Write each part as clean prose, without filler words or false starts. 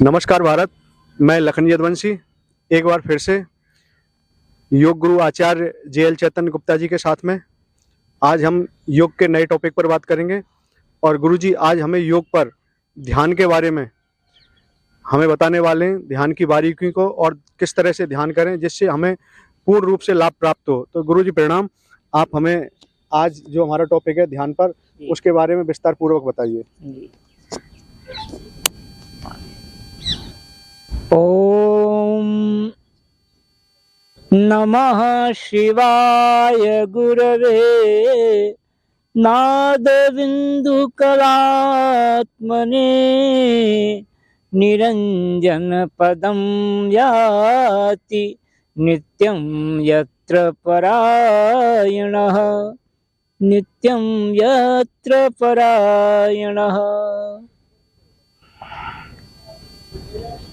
नमस्कार भारत। मैं लखन यदुवंशी एक बार फिर से योग गुरु आचार्य JL चैतन्य गुप्ता जी के साथ में आज हम योग के नए टॉपिक पर बात करेंगे। और गुरु जी आज हमें योग पर ध्यान के बारे में हमें बताने वाले हैं, ध्यान की बारीकी को और किस तरह से ध्यान करें जिससे हमें पूर्ण रूप से लाभ प्राप्त हो। तो गुरु जी प्रणाम, आप हमें आज जो हमारा टॉपिक है ध्यान पर, उसके बारे में विस्तार पूर्वक बताइए। ओम नमः शिवाय गुरवे नादबिन्दुकलात्मने निरञ्जन पदं याति नित्यं यत्र परायणः नित्यं यत्र परायणः।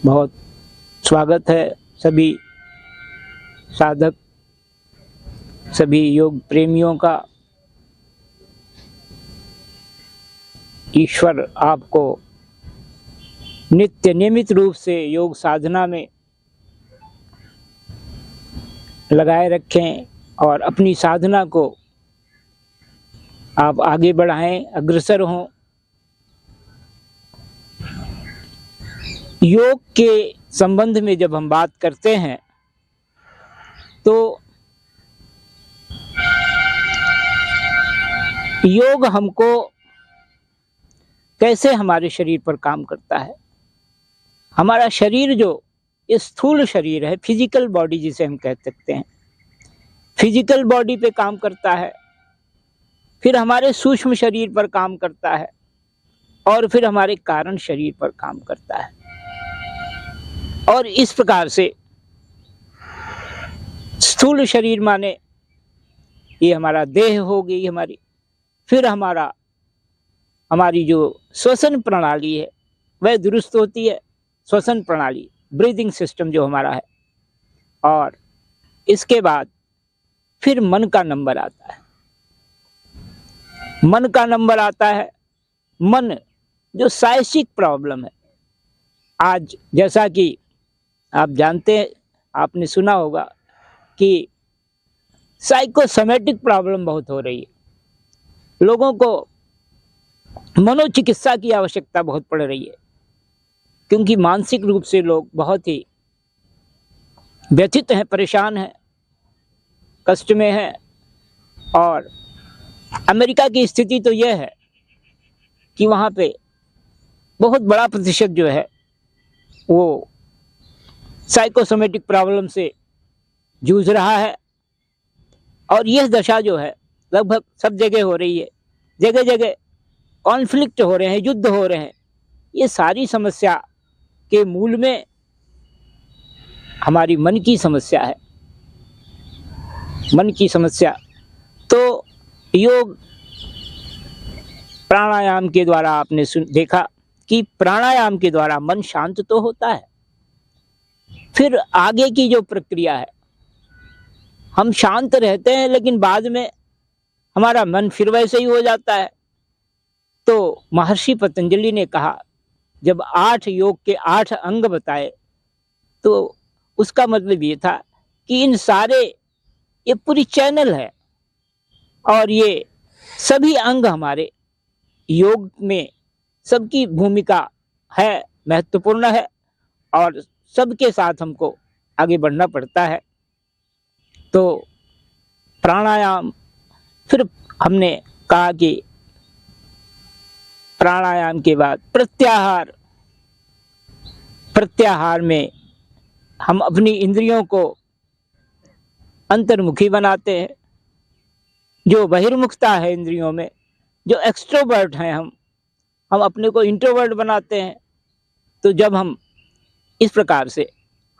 बहुत स्वागत है सभी साधक, सभी योग प्रेमियों का। ईश्वर आपको नित्य नियमित रूप से योग साधना में लगाए रखें और अपनी साधना को आप आगे बढ़ाएं, अग्रसर हों। योग के संबंध में जब हम बात करते हैं तो योग हमको कैसे हमारे शरीर पर काम करता है। हमारा शरीर जो स्थूल शरीर है, फिजिकल बॉडी जिसे हम कह सकते हैं, फिजिकल बॉडी पे काम करता है, फिर हमारे सूक्ष्म शरीर पर काम करता है और फिर हमारे कारण शरीर पर काम करता है। और इस प्रकार से स्थूल शरीर माने ये हमारा देह हो गई हमारी, फिर हमारी जो श्वसन प्रणाली है वह दुरुस्त होती है, श्वसन प्रणाली, ब्रीदिंग सिस्टम जो हमारा है। और इसके बाद फिर मन का नंबर आता है। मन का नंबर आता है, मन जो साइकिक प्रॉब्लम है। आज जैसा कि आप जानते हैं, आपने सुना होगा कि साइकोसोमेटिक प्रॉब्लम बहुत हो रही है। लोगों को मनोचिकित्सा की आवश्यकता बहुत पड़ रही है, क्योंकि मानसिक रूप से लोग बहुत ही व्यथित हैं, परेशान हैं, कष्ट में हैं। और अमेरिका की स्थिति तो यह है कि वहाँ पे बहुत बड़ा प्रतिशत जो है वो साइकोसोमेटिक प्रॉब्लम से जूझ रहा है। और यह दशा जो है लगभग सब जगह हो रही है। जगह जगह कॉन्फ्लिक्ट हो रहे हैं, युद्ध हो रहे हैं। ये सारी समस्या के मूल में हमारी मन की समस्या है, मन की समस्या। तो योग प्राणायाम के द्वारा आपने देखा कि प्राणायाम के द्वारा मन शांत तो होता है। फिर आगे की जो प्रक्रिया है, हम शांत रहते हैं लेकिन बाद में हमारा मन फिर वैसे ही हो जाता है। तो महर्षि पतंजलि ने कहा, जब 8 योग के 8 अंग बताए तो उसका मतलब ये था कि इन सारे, ये पूरी चैनल है और ये सभी अंग हमारे योग में सबकी भूमिका है, महत्वपूर्ण है और सबके साथ हमको आगे बढ़ना पड़ता है। तो प्राणायाम, फिर हमने कहा कि प्राणायाम के बाद प्रत्याहार, प्रत्याहार में हम अपनी इंद्रियों को अंतर्मुखी बनाते हैं। जो बहिर्मुखता है इंद्रियों में, जो एक्सट्रोवर्ट हैं हम अपने को इंट्रोवर्ट बनाते हैं। तो जब हम इस प्रकार से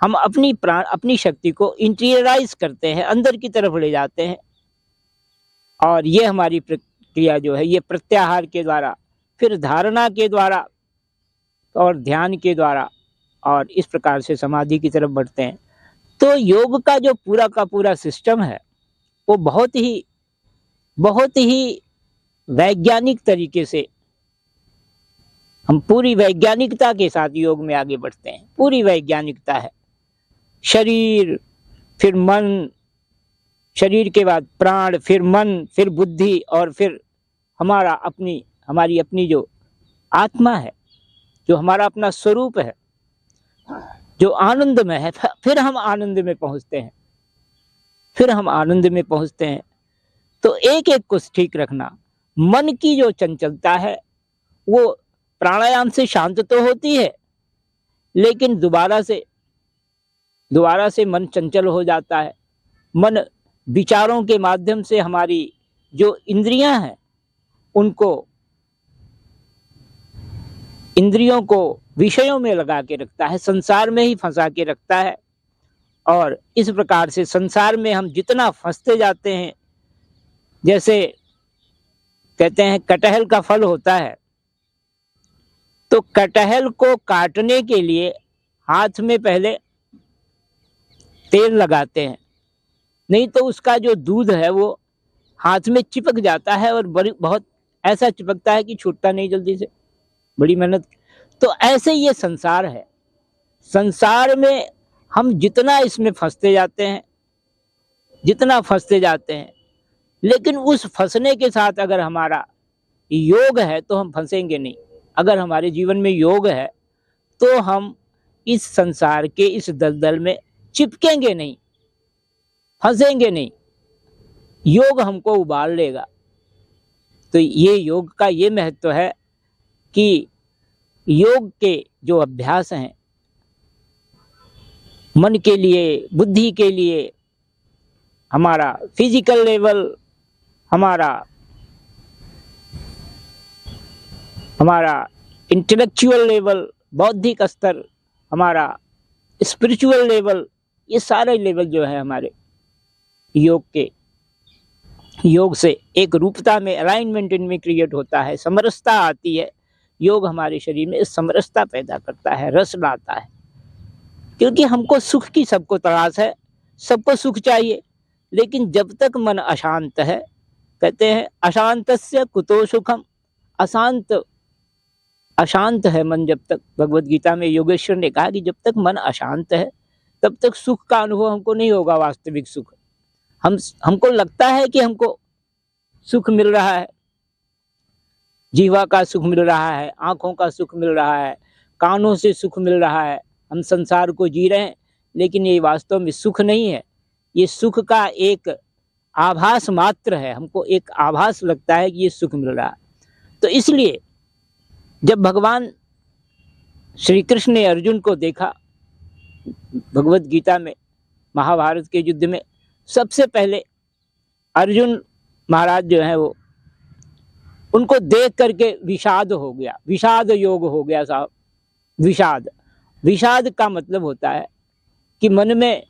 हम अपनी शक्ति को इंटीरियराइज करते हैं, अंदर की तरफ ले जाते हैं, और ये हमारी प्रक्रिया जो है ये प्रत्याहार के द्वारा, फिर धारणा के द्वारा और ध्यान के द्वारा, और इस प्रकार से समाधि की तरफ बढ़ते हैं। तो योग का जो पूरा का पूरा सिस्टम है वो बहुत ही वैज्ञानिक तरीके से हम पूरी वैज्ञानिकता के साथ योग में आगे बढ़ते हैं। पूरी वैज्ञानिकता है। शरीर, फिर मन, शरीर के बाद प्राण, फिर मन, फिर बुद्धि, और फिर हमारी अपनी जो आत्मा है, जो हमारा अपना स्वरूप है, जो आनंद में है। फिर हम आनंद में पहुंचते हैं। फिर हम आनंद में पहुंचते हैं। तो एक एक को ठीक रखना। मन की जो चंचलता है वो प्राणायाम से शांत तो होती है, लेकिन दोबारा से मन चंचल हो जाता है। मन विचारों के माध्यम से हमारी जो इंद्रियां हैं इंद्रियों को विषयों में लगा के रखता है, संसार में ही फंसा के रखता है। और इस प्रकार से संसार में हम जितना फंसते जाते हैं, जैसे कहते हैं कटहल का फल होता है, तो कटहल को काटने के लिए हाथ में पहले तेल लगाते हैं, नहीं तो उसका जो दूध है वो हाथ में चिपक जाता है, और बहुत ऐसा चिपकता है कि छूटता नहीं जल्दी से, बड़ी मेहनत। तो ऐसे ये संसार है। संसार में हम जितना इसमें फंसते जाते हैं, लेकिन उस फंसने के साथ अगर हमारा योग है तो हम फंसेंगे नहीं। अगर हमारे जीवन में योग है तो हम इस संसार के इस दलदल में चिपकेंगे नहीं, फंसेंगे नहीं। योग हमको उबाल लेगा। तो ये योग का ये महत्व है कि योग के जो अभ्यास हैं, मन के लिए, बुद्धि के लिए, हमारा फिजिकल लेवल, हमारा इंटेलेक्चुअल लेवल, बौद्धिक स्तर, हमारा स्पिरिचुअल लेवल, ये सारे लेवल जो है हमारे योग से एक रूपता में, अलाइनमेंट इनमें क्रिएट होता है, समरसता आती है। योग हमारे शरीर में समरसता पैदा करता है, रस लाता है। क्योंकि हमको सुख की सबको तलाश है, सबको सुख चाहिए, लेकिन जब तक मन अशांत है, कहते हैं अशांतस्य कुतो सुखम, अशांत है मन जब तक। भगवत गीता में योगेश्वर ने कहा कि जब तक मन अशांत है तब तक सुख का अनुभव हमको नहीं होगा, वास्तविक सुख। हमको लगता है कि हमको सुख मिल रहा है, जीवा का सुख मिल रहा है, आंखों का सुख मिल रहा है, कानों से सुख मिल रहा है, हम संसार को जी रहे हैं, लेकिन ये वास्तव में सुख नहीं है। ये सुख का एक आभास मात्र है। हमको एक आभास लगता है कि ये सुख मिल रहा है। तो इसलिए जब भगवान श्री कृष्ण ने अर्जुन को देखा, भगवत गीता में महाभारत के युद्ध में सबसे पहले अर्जुन महाराज जो है वो, उनको देख करके विषाद हो गया, विषाद योग हो गया साहब। विषाद का मतलब होता है कि मन में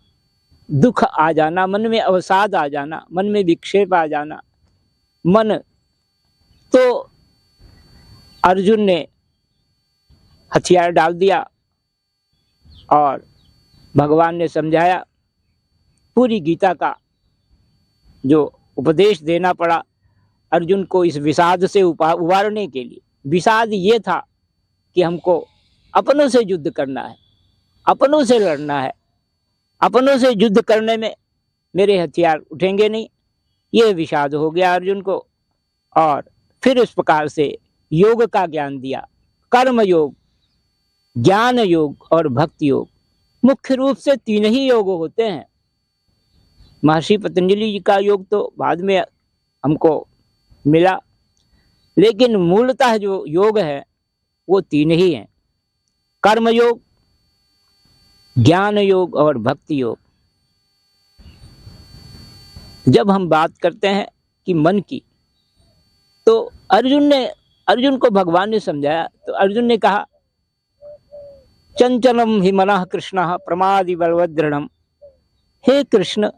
दुख आ जाना, मन में अवसाद आ जाना, मन में विक्षेप आ जाना। तो अर्जुन ने हथियार डाल दिया और भगवान ने समझाया। पूरी गीता का जो उपदेश देना पड़ा अर्जुन को इस विषाद से उबारने के लिए। विषाद ये था कि हमको अपनों से युद्ध करना है, अपनों से लड़ना है, अपनों से युद्ध करने में मेरे हथियार उठेंगे नहीं, ये विषाद हो गया अर्जुन को। और फिर इस प्रकार से योग का ज्ञान दिया, कर्म योग, ज्ञान योग और भक्ति योग। मुख्य रूप से 3 ही योग होते हैं। महर्षि पतंजलि जी का योग तो बाद में हमको मिला, लेकिन मूलतः जो योग है वो 3 ही हैं, कर्म योग, ज्ञान योग और भक्ति योग। जब हम बात करते हैं कि मन की, तो अर्जुन को भगवान ने समझाया। तो अर्जुन ने कहा, चंचलम हि मनः कृष्णः प्रमादि बलवदृढ़म्। हे कृष्ण,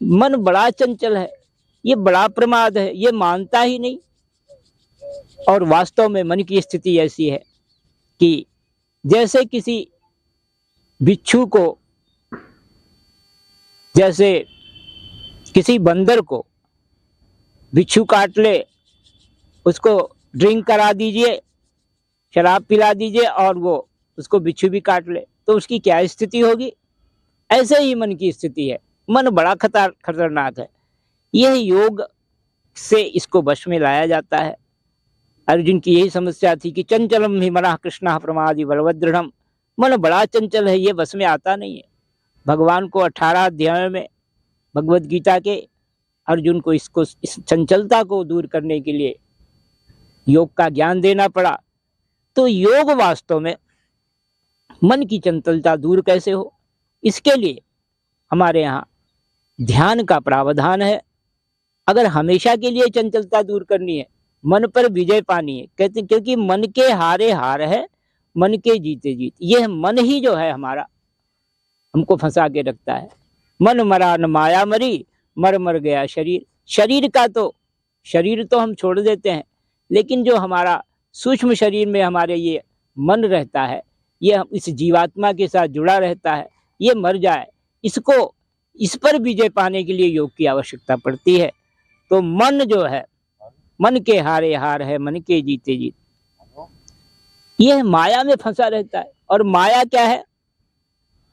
मन बड़ा चंचल है, ये बड़ा प्रमाद है, ये मानता ही नहीं। और वास्तव में मन की स्थिति ऐसी है कि जैसे किसी बिच्छू को, जैसे किसी बंदर को बिच्छू काट ले, उसको ड्रिंक करा दीजिए, शराब पिला दीजिए और वो उसको बिच्छू भी काट ले, तो उसकी क्या स्थिति होगी? ऐसे ही मन की स्थिति है। मन बड़ा खतरनाक है। यह योग से इसको वश में लाया जाता है। अर्जुन की यही समस्या थी कि चंचलम ही मनः कृष्णः प्रमादि बलवदृढ़म्, मन बड़ा चंचल है, ये वश में आता नहीं है। भगवान को 18 अध्याय में भगवत गीता के अर्जुन को इस चंचलता को दूर करने के लिए योग का ज्ञान देना पड़ा। तो योग वास्तव में मन की चंचलता दूर कैसे हो, इसके लिए हमारे यहाँ ध्यान का प्रावधान है। अगर हमेशा के लिए चंचलता दूर करनी है, मन पर विजय पानी है, कहते क्योंकि मन के हारे हार है, मन के जीते जीत। यह मन ही जो है हमारा हमको फंसा के रखता है। मन मरा न माया मरी, मर मर गया शरीर। शरीर तो हम छोड़ देते हैं, लेकिन जो हमारा सूक्ष्म शरीर में हमारे ये मन रहता है, ये इस जीवात्मा के साथ जुड़ा रहता है, ये मर जाए, इस पर विजय पाने के लिए योग की आवश्यकता पड़ती है। तो मन जो है, मन के हारे हार है, मन के जीते जीत। यह माया में फंसा रहता है। और माया क्या है?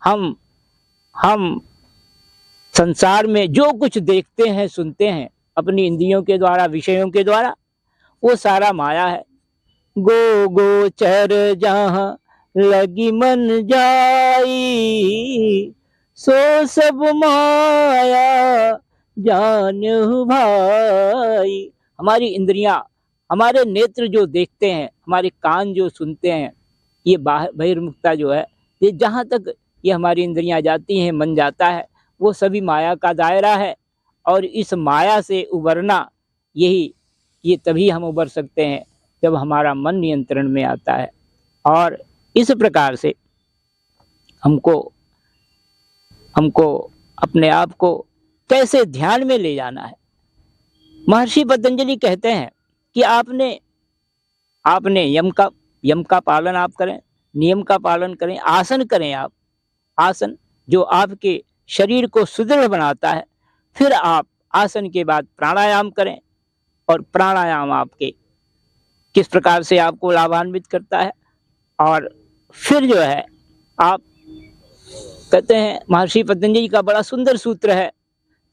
हम संसार में जो कुछ देखते हैं, सुनते हैं अपनी इंद्रियों के द्वारा, विषयों के द्वारा, वो सारा माया है। गो गोचर जहाँ लगी मन जाई, सो सब माया जानहु भाई। हमारी इंद्रियां, हमारे नेत्र जो देखते हैं, हमारे कान जो सुनते हैं, ये बहिर्मुखता जो है, ये जहाँ तक ये हमारी इंद्रियां जाती हैं, मन जाता है, वो सभी माया का दायरा है। और इस माया से उबरना, ये तभी हम उबर सकते हैं जब हमारा मन नियंत्रण में आता है। और इस प्रकार से हमको अपने आप को कैसे ध्यान में ले जाना है। महर्षि पतंजलि कहते हैं कि आपने यम का पालन आप करें, नियम का पालन करें, आसन करें आप, आसन जो आपके शरीर को सुदृढ़ बनाता है। फिर आप आसन के बाद प्राणायाम करें, और प्राणायाम आपके किस प्रकार से आपको लाभान्वित करता है। और फिर जो है, आप कहते हैं, महर्षि पतंजलि का बड़ा सुंदर सूत्र है,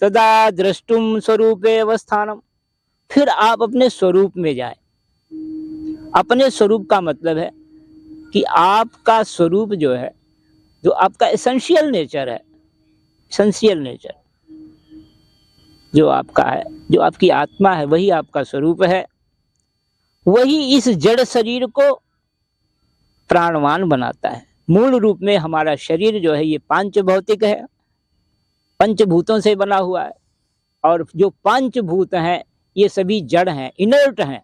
तदा द्रष्टुम स्वरूपे अवस्थानम। फिर आप अपने स्वरूप में जाए। अपने स्वरूप का मतलब है कि आपका स्वरूप जो है, जो आपका एसेंशियल नेचर है, एसेंशियल नेचर जो आपका है, जो आपकी आत्मा है, वही आपका स्वरूप है। वही इस जड़ शरीर को प्राणवान बनाता है। मूल रूप में हमारा शरीर जो है, ये पांच भौतिक है, पंचभूतों से बना हुआ है। और जो पंचभूत हैं, ये सभी जड़ हैं, इनर्ट हैं,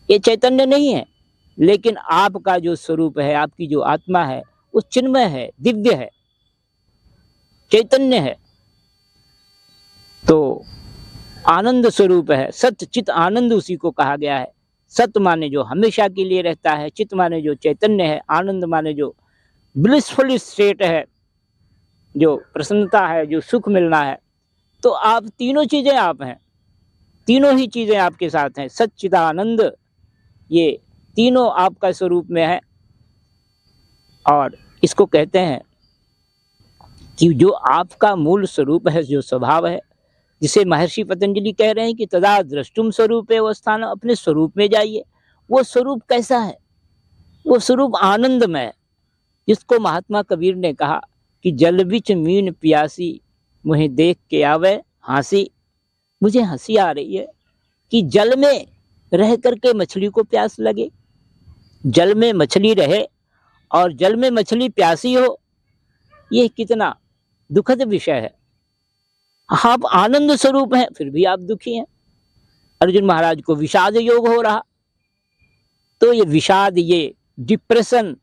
ये चैतन्य नहीं है। लेकिन आपका जो स्वरूप है, आपकी जो आत्मा है, वो चिन्मय है, दिव्य है, चैतन्य है। तो आनंद स्वरूप है, सत्य चित आनंद उसी को कहा गया है। सत्य माने जो हमेशा के लिए रहता है, चित माने जो चैतन्य है, आनंद माने जो ब्लिसफुल स्टेट है, जो प्रसन्नता है, जो सुख मिलना है। तो आप तीनों चीजें आप हैं, तीनों ही चीजें आपके साथ हैं। सच्चिदानंद, ये तीनों आपका स्वरूप में है। और इसको कहते हैं कि जो आपका मूल स्वरूप है, जो स्वभाव है, जिसे महर्षि पतंजलि कह रहे हैं कि तदा द्रष्टुम स्वरूपे अवस्थान, अपने स्वरूप में जाइए। वो स्वरूप कैसा है? वो स्वरूप आनंदमय है, जिसको महात्मा कबीर ने कहा कि जल बिच मीन प्यासी, मुझे देख के आवे हंसी। मुझे हंसी आ रही है कि जल में रह करके मछली को प्यास लगे, जल में मछली रहे और जल में मछली प्यासी हो, ये कितना दुखद विषय है। आप आनंद स्वरूप हैं, फिर भी आप दुखी हैं। अर्जुन महाराज को विषाद योग हो रहा। तो ये विषाद, ये डिप्रेशन,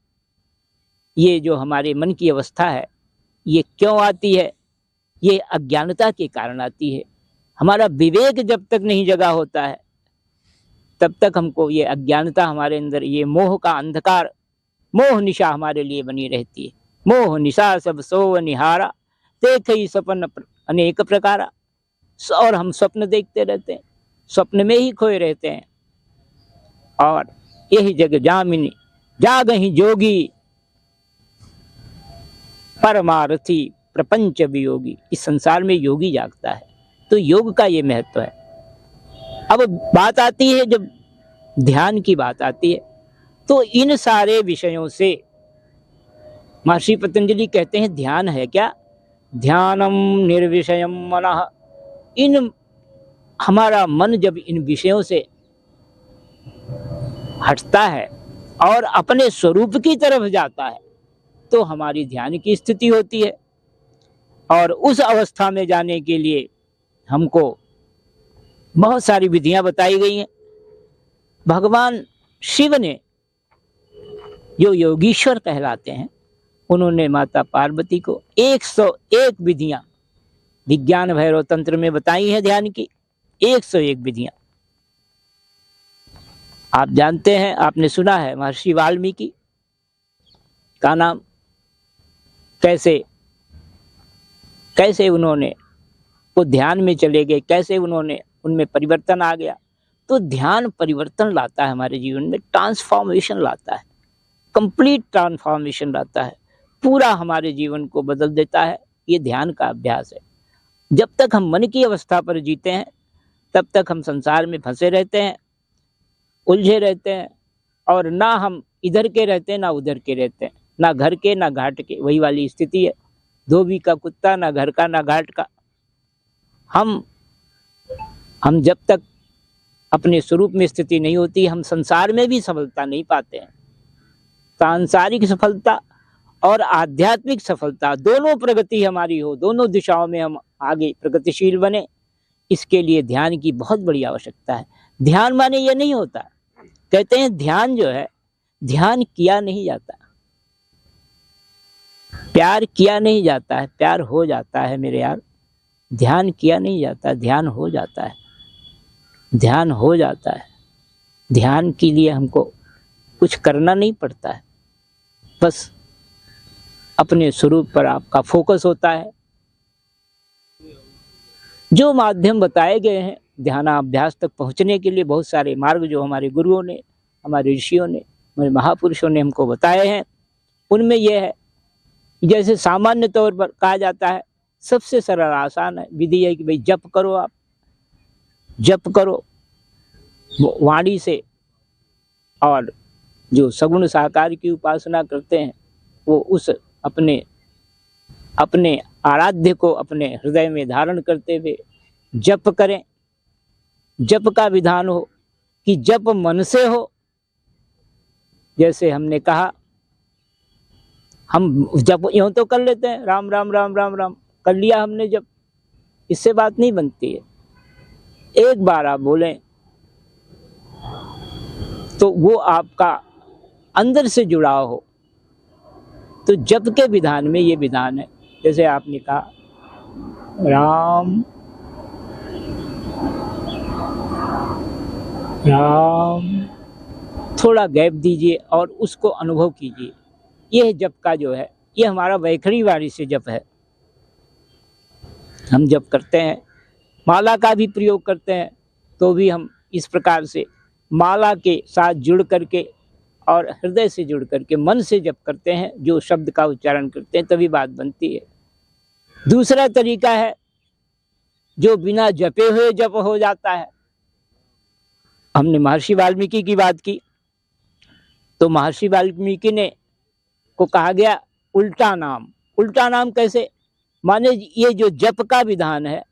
ये जो हमारे मन की अवस्था है, ये क्यों आती है? ये अज्ञानता के कारण आती है। हमारा विवेक जब तक नहीं जगा होता है, तब तक हमको ये अज्ञानता हमारे अंदर, ये मोह का अंधकार, मोह निशा हमारे लिए बनी रहती है। मोह निशा सब सो निहारा, देख ही सपन अनेक प्रकारा। और हम स्वप्न देखते रहते हैं, स्वप्न में ही खोए रहते हैं। और यही जग जामिनी जागहि जोगी, परमार्थी प्रपंच वियोगी। इस संसार में योगी जागता है, तो योग का ये महत्व है। अब बात आती है, जब ध्यान की बात आती है, तो इन सारे विषयों से महर्षि पतंजलि कहते हैं ध्यान है क्या? ध्यानम निर्विषयम मनः। इन हमारा मन जब इन विषयों से हटता है और अपने स्वरूप की तरफ जाता है, तो हमारी ध्यान की स्थिति होती है। और उस अवस्था में जाने के लिए हमको बहुत सारी विधियां बताई गई हैं। भगवान शिव ने, जो योगीश्वर कहलाते हैं, उन्होंने माता पार्वती को 101 विधियां विज्ञान भैरव तंत्र में बताई हैं ध्यान की, 101 विधियां। आप जानते हैं, आपने सुना है, महर्षि वाल्मीकि का नाम। कैसे उन्होंने वो ध्यान में चले गए, कैसे उन्होंने उनमें परिवर्तन आ गया। तो ध्यान परिवर्तन लाता है हमारे जीवन में, ट्रांसफॉर्मेशन लाता है, कंप्लीट ट्रांसफॉर्मेशन लाता है, पूरा हमारे जीवन को बदल देता है। ये ध्यान का अभ्यास है। जब तक हम मन की अवस्था पर जीते हैं, तब तक हम संसार में फंसे रहते हैं, उलझे रहते हैं, और ना हम इधर के रहते हैं ना उधर के रहते हैं, ना घर के ना घाट के। वही वाली स्थिति है, धोबी का कुत्ता, ना घर का ना घाट का। हम जब तक अपने स्वरूप में स्थिति नहीं होती, हम संसार में भी सफलता नहीं पाते हैं। सांसारिक सफलता और आध्यात्मिक सफलता, दोनों प्रगति हमारी हो, दोनों दिशाओं में हम आगे प्रगतिशील बने, इसके लिए ध्यान की बहुत बड़ी आवश्यकता है। ध्यान माने ये नहीं होता, कहते हैं ध्यान जो है, ध्यान किया नहीं जाता, प्यार किया नहीं जाता है, प्यार हो जाता है मेरे यार। ध्यान किया नहीं जाता, ध्यान हो जाता है, ध्यान हो जाता है। ध्यान के लिए हमको कुछ करना नहीं पड़ता है, बस अपने स्वरूप पर आपका फोकस होता है। जो माध्यम बताए गए हैं ध्यानाभ्यास तक पहुंचने के लिए, बहुत सारे मार्ग जो हमारे गुरुओं ने, हमारे ऋषियों ने, हमारे महापुरुषों ने हमको बताए हैं, उनमें यह है, जैसे सामान्य तौर पर कहा जाता है, सबसे सरल आसान है विधि है कि भाई जप करो, आप जप करो वाणी से। और जो सगुण साकार की उपासना करते हैं, वो उस अपने आराध्य को अपने हृदय में धारण करते हुए जप करें। जप का विधान हो कि जप मन से हो। जैसे हमने कहा, हम जप यूं तो कर लेते हैं, राम राम राम राम राम कर लिया हमने जप, इससे बात नहीं बनती है। एक बार आप बोलें तो वो आपका अंदर से जुड़ाव हो। तो जप के विधान में ये विधान है, जैसे आपने कहा राम राम, थोड़ा गैप दीजिए और उसको अनुभव कीजिए। यह जप का जो है, ये हमारा वैखरी वाणी से जप है। हम जप करते हैं, माला का भी प्रयोग करते हैं, तो भी हम इस प्रकार से माला के साथ जुड़ करके और हृदय से जुड़ करके मन से जप करते हैं, जो शब्द का उच्चारण करते हैं, तभी बात बनती है। दूसरा तरीका है जो बिना जपे हुए जप हो जाता है। हमने महर्षि वाल्मीकि की बात की, तो महर्षि वाल्मीकि ने को कहा गया उल्टा नाम। उल्टा नाम कैसे? माने ये जो जप का विधान है,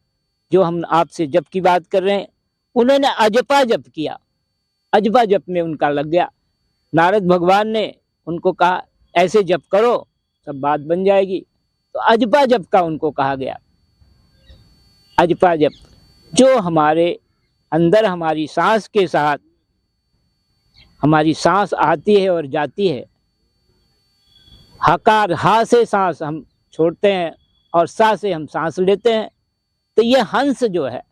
जो हम आपसे जप की बात कर रहे हैं, उन्होंने अजपा जप किया, अजपा जप में उनका लग गया। नारद भगवान ने उनको कहा ऐसे जप करो, सब बात बन जाएगी। तो अजपा जप का उनको कहा गया। अजपा जप जो हमारे अंदर हमारी सांस के साथ, हमारी सांस आती है और जाती है, हकार हा से सांस हम छोड़ते हैं और सा से हम सांस लेते हैं। तो ये हंस जो है,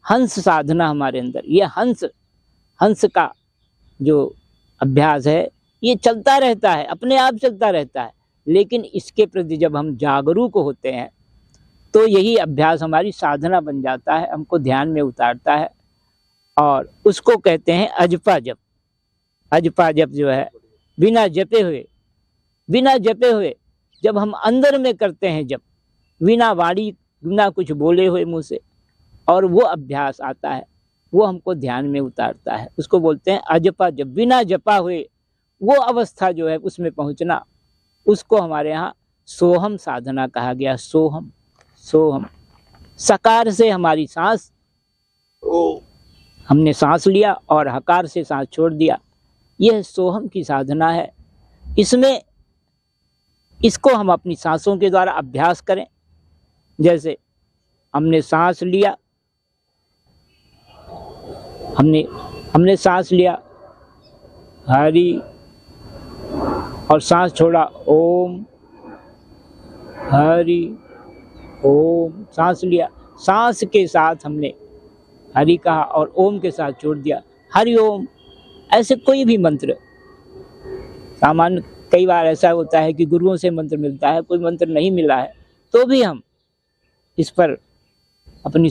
हंस साधना हमारे अंदर, ये हंस का जो अभ्यास है, ये चलता रहता है, अपने आप चलता रहता है। लेकिन इसके प्रति जब हम जागरूक होते हैं, तो यही अभ्यास हमारी साधना बन जाता है, हमको ध्यान में उतारता है, और उसको कहते हैं अजपा जप। अजपा जप जो है बिना जपे हुए जब हम अंदर में करते हैं, जब बिना वाणी बिना कुछ बोले हुए मुंह से, और वो अभ्यास आता है, वो हमको ध्यान में उतारता है, उसको बोलते हैं अजपा जप। बिना जपा हुए वो अवस्था जो है उसमें पहुंचना, उसको हमारे यहाँ सोहम साधना कहा गया। सोहम, सोहम सकार से हमारी सांस, हमने सांस लिया और हकार से सांस छोड़ दिया, यह सोहम की साधना है। इसको हम अपनी सांसों के द्वारा अभ्यास करें। जैसे हमने सांस लिया, हमने सांस लिया हरि, और सांस छोड़ा ओम, हरि ओम। सांस लिया, सांस के साथ हमने हरि कहा और ओम के साथ छोड़ दिया हरि ओम। ऐसे कोई भी मंत्र, सामान्य कई बार ऐसा होता है कि गुरुओं से मंत्र मिलता है, कोई मंत्र नहीं मिला है, तो भी हम इस पर अपनी